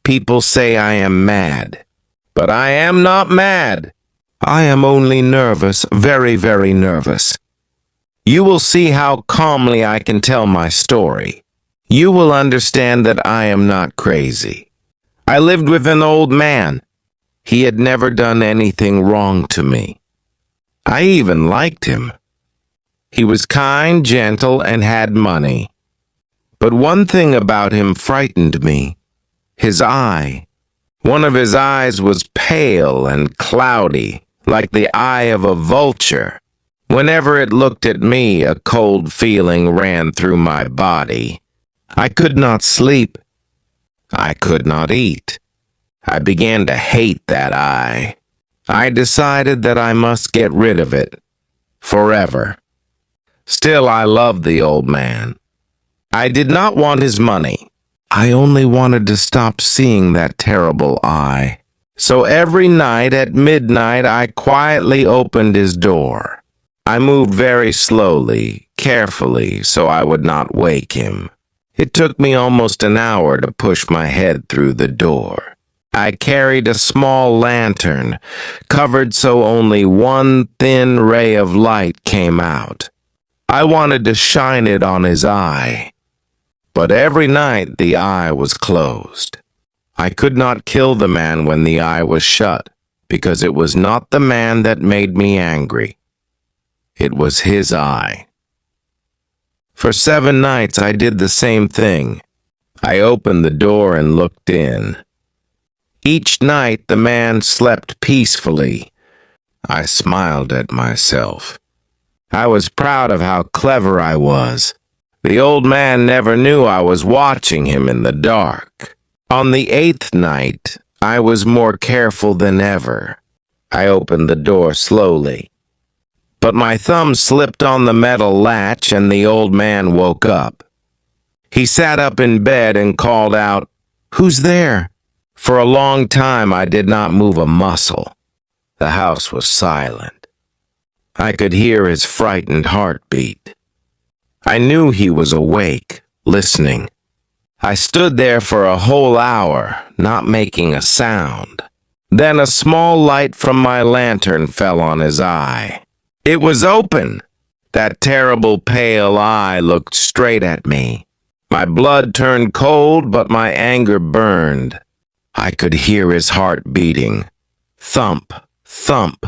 People say I am mad, but I am not mad. I am only nervous, very, very nervous. You will see how calmly I can tell my story. You will understand that I am not crazy. I lived with an old man. He had never done anything wrong to me. I even liked him. He was kind, gentle, and had money. But one thing about him frightened me. His eye. One of his eyes was pale and cloudy, like the eye of a vulture. Whenever it looked at me, a cold feeling ran through my body. I could not sleep. I could not eat. I began to hate that eye. I decided that I must get rid of it. Forever. Still, I loved the old man. I did not want his money. I only wanted to stop seeing that terrible eye. So every night at midnight, I quietly opened his door. I moved very slowly, carefully, so I would not wake him. It took me almost an hour to push my head through the door. I carried a small lantern, covered so only one thin ray of light came out. I wanted to shine it on his eye. But every night the eye was closed. I could not kill the man when the eye was shut, because it was not the man that made me angry. It was his eye. For 7 nights I did the same thing. I opened the door and looked in. Each night the man slept peacefully. I smiled at myself. I was proud of how clever I was. The old man never knew I was watching him in the dark. On the 8th night, I was more careful than ever. I opened the door slowly. But my thumb slipped on the metal latch and the old man woke up. He sat up in bed and called out, "Who's there?" For a long time I did not move a muscle. The house was silent. I could hear his frightened heartbeat. I knew he was awake, listening. I stood there for a whole hour, not making a sound. Then a small light from my lantern fell on his eye. It was open. That terrible pale eye looked straight at me. My blood turned cold, but my anger burned. I could hear his heart beating. Thump, thump,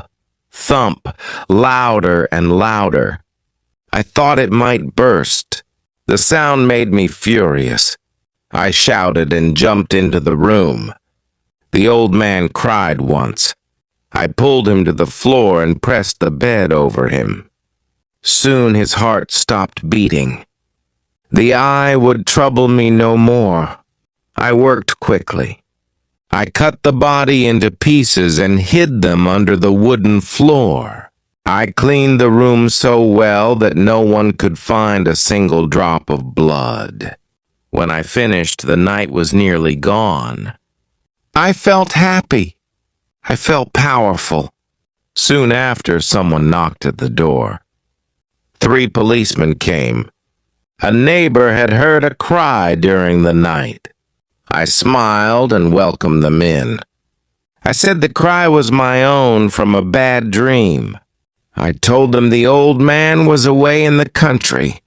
thump, louder and louder. I thought it might burst. The sound made me furious. I shouted and jumped into the room. The old man cried once. I pulled him to the floor and pressed the bed over him. Soon his heart stopped beating. The eye would trouble me no more. I worked quickly. I cut the body into pieces and hid them under the wooden floor. I cleaned the room so well that no one could find a single drop of blood. When I finished, the night was nearly gone. I felt happy. I felt powerful. Soon after, someone knocked at the door. 3 policemen came. A neighbor had heard a cry during the night. I smiled and welcomed them in. I said the cry was my own from a bad dream. I told them the old man was away in the country.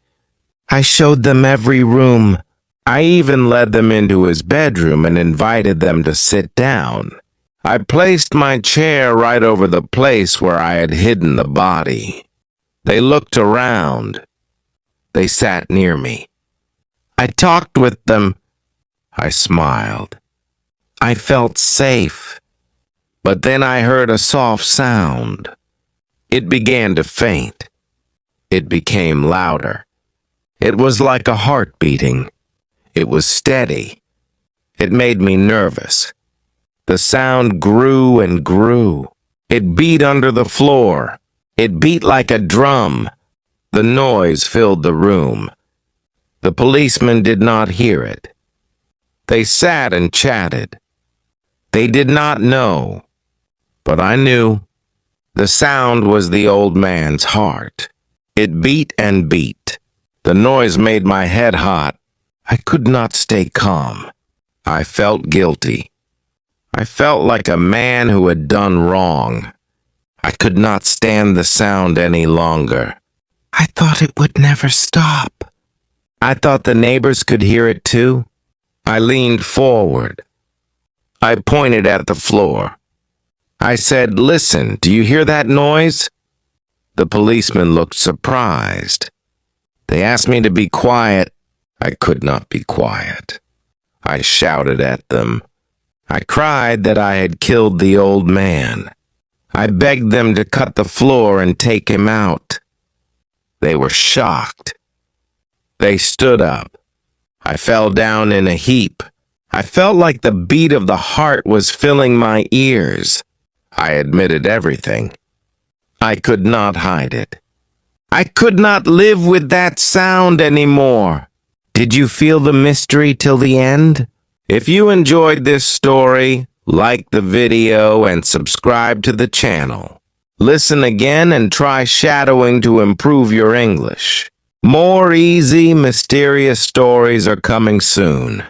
I showed them every room. I even led them into his bedroom and invited them to sit down. I placed my chair right over the place where I had hidden the body. They looked around. They sat near me. I talked with them. I smiled. I felt safe. But then I heard a soft sound. It began to faint. It became louder. It was like a heart beating. It was steady. It made me nervous. The sound grew and grew. It beat under the floor. It beat like a drum. The noise filled the room. The policemen did not hear it. They sat and chatted. They did not know, but I knew. The sound was the old man's heart. It beat and beat. The noise made my head hot. I could not stay calm. I felt guilty. I felt like a man who had done wrong. I could not stand the sound any longer. I thought it would never stop. I thought the neighbors could hear it too. I leaned forward. I pointed at the floor. I said, "Listen, do you hear that noise?" The policemen looked surprised. They asked me to be quiet. I could not be quiet. I shouted at them. I cried that I had killed the old man. I begged them to cut the floor and take him out. They were shocked. They stood up. I fell down in a heap. I felt like the beat of the heart was filling my ears. I admitted everything. I could not hide it. I could not live with that sound anymore. Did you feel the mystery till the end? If you enjoyed this story, like the video and subscribe to the channel. Listen again and try shadowing to improve your English. More easy, mysterious stories are coming soon.